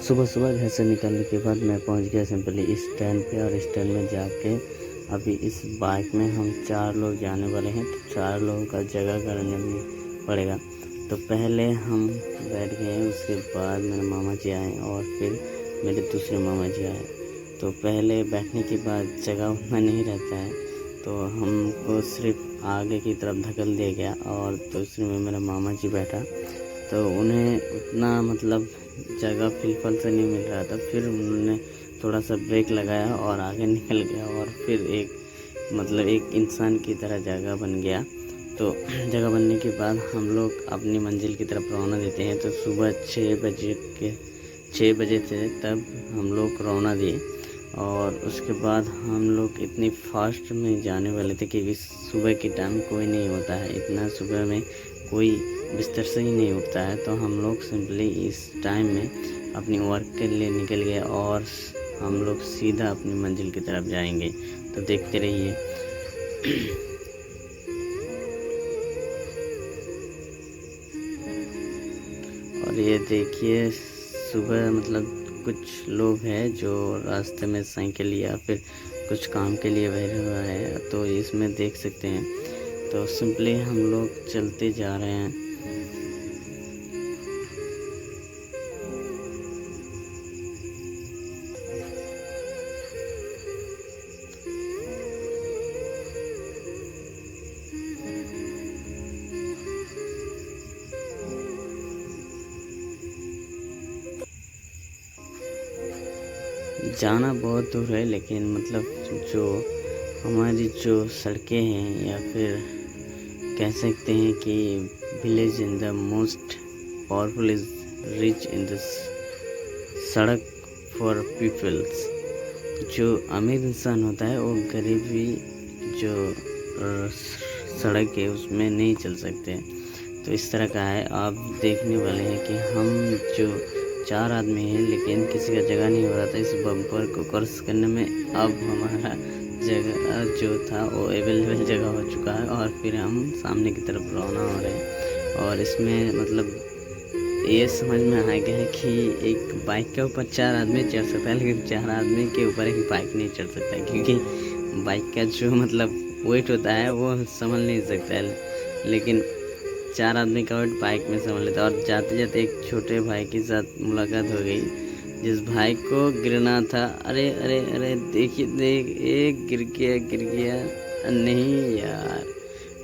सुबह सुबह घर से निकलने के बाद मैं पहुंच गया सिंपली स्टैंड पे, और स्टैंड में जाके अभी इस बाइक में हम 4 लोग जाने वाले हैं, तो 4 लोगों का जगह करने भी पड़ेगा। तो पहले हम बैठ गए, उसके बाद मेरे मामा जी आए और फिर मेरे दूसरे मामा जी आए। तो पहले बैठने के बाद जगह उतना नहीं रहता है, तो हमको सिर्फ आगे की तरफ धकेल दिया गया और दूसरे में मेरा मामा जी बैठा। तो उन्हें उतना मतलब जगह फिलफल से नहीं मिल रहा था, फिर उन्होंने थोड़ा सा ब्रेक लगाया और आगे निकल गया और फिर एक इंसान की तरह जगह बन गया। तो जगह बनने के बाद हम लोग अपनी मंजिल की तरफ रवाना देते हैं। तो सुबह 6 बजे थे तब हम लोग रवाना दिए, और उसके बाद हम लोग इतनी फास्ट में जाने वाले थे कि इस सुबह के टाइम कोई नहीं होता है, इतना सुबह में कोई बिस्तर से ही नहीं उठता है। तो हम लोग सिंपली इस टाइम में अपनी वर्क के लिए निकल गए और हम लोग सीधा अपनी मंजिल की तरफ जाएंगे। तो देखते रहिए। और ये देखिए, सुबह कुछ लोग हैं जो रास्ते में साइकिल या फिर कुछ काम के लिए बैठे हुए हैं, तो इसमें देख सकते हैं। तो सिंपली हम लोग चलते जा रहे हैं। जाना बहुत दूर है, लेकिन जो हमारी जो सड़कें हैं, या फिर कह सकते हैं कि village in the most powerful is rich in the सड़क फॉर पीपल्स। जो अमीर इंसान होता है वो गरीबी जो सड़क है उसमें नहीं चल सकते। तो इस तरह का है। आप देखने वाले हैं कि हम जो 4 आदमी हैं, लेकिन किसी का जगह नहीं हो रहा था इस बम्पर को क्रॉस करने में। अब हमारा जगह जो था वो अवेलेबल जगह हो चुका है, और फिर हम सामने की तरफ रवाना हो रहे हैं। और इसमें ये समझ में आ गया है कि एक बाइक के ऊपर 4 आदमी चढ़ सकता है, लेकिन 4 आदमी के ऊपर एक बाइक नहीं चढ़ सकता है, क्योंकि बाइक का जो वेट होता है वो संभल नहीं सकता है, लेकिन 4 आदमी का वेट बाइक में संभल लेता है। और जाते जाते एक छोटे भाई के साथ मुलाकात हो गई, जिस भाई को गिरना था। अरे अरे अरे, देखिए एक गिर गया। नहीं यार,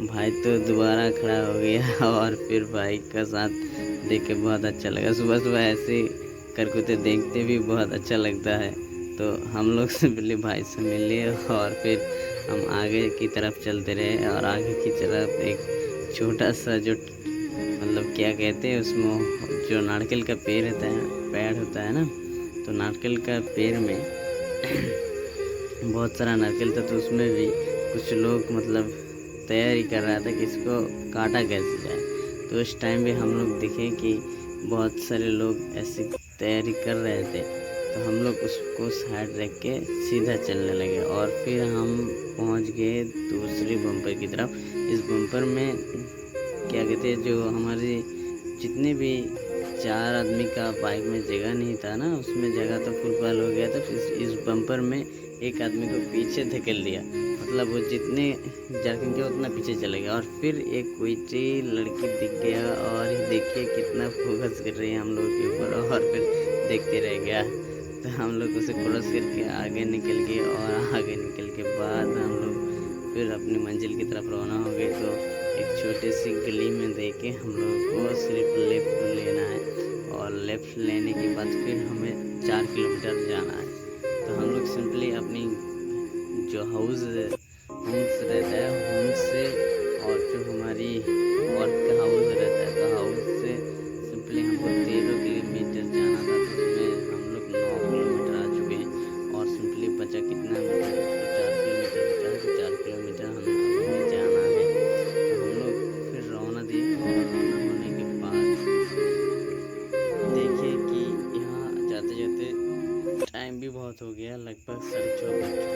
भाई तो दोबारा खड़ा हो गया। और फिर बाइक का साथ देख के बहुत अच्छा लगा। सुबह सुबह ऐसे करकुते देखते भी बहुत अच्छा लगता है। तो हम लोग सिंपली भाई से मिले और फिर हम आगे की तरफ चलते रहे। और आगे की तरफ एक छोटा सा जो क्या कहते हैं उसमें, जो नारकेल का पेड़ होता है ना, तो नारकेल का पेड़ में बहुत सारा नारकेल था। तो उसमें भी कुछ लोग तैयारी कर रहा था कि इसको काटा कैसे जाए। तो उस टाइम भी हम लोग दिखे कि बहुत सारे लोग ऐसी तैयारी कर रहे थे। तो हम लोग उसको साइड रख के सीधा चलने लगे, और फिर हम पहुंच गए दूसरी बम्पर की तरफ। इस बम्पर में क्या कहते हैं, जो हमारे जितने भी 4 आदमी का बाइक में जगह नहीं था ना, उसमें जगह तो फुल हो गया था। इस बम्पर में एक आदमी को पीछे धकेल दिया, वो जितने जर्किंग किया उतना पीछे चले गया। और फिर एक कोई लड़की दिख गया, और देखिए कितना फोकस कर रही है हम लोग के ऊपर, और फिर देखते रह गया। तो हम लोग उसे क्रॉस करके आगे निकल गए, और आगे निकल के बाद हम लोग फिर अपनी मंजिल की तरफ रवाना हो गए। तो एक छोटी सी गली में देखे हम लोग को सिर्फ लेफ़्ट लेना है, और लेफ़्ट लेने के बाद फिर हमें 4 किलोमीटर जाना है। तो हम लोग सिंपली अपनी जो होम्स रहता है, होम से, और जो हमारी वर्क का हाउस रहता है, तो हाउस से सिंपली हमको 13 किलोमीटर जाना था। तो उसमें हम लोग 9 किलोमीटर आ चुके हैं, और सिंपली बचा कितना मीटर, तो 4 किलोमीटर बचा है। तो 4 किलोमीटर हमें अभी जाना है। तो हम लोग फिर रवाना दिए, और रवाना होने के बाद देखिए कि यहाँ जाते जाते टाइम भी बहुत हो गया, लगभग 6:30 बज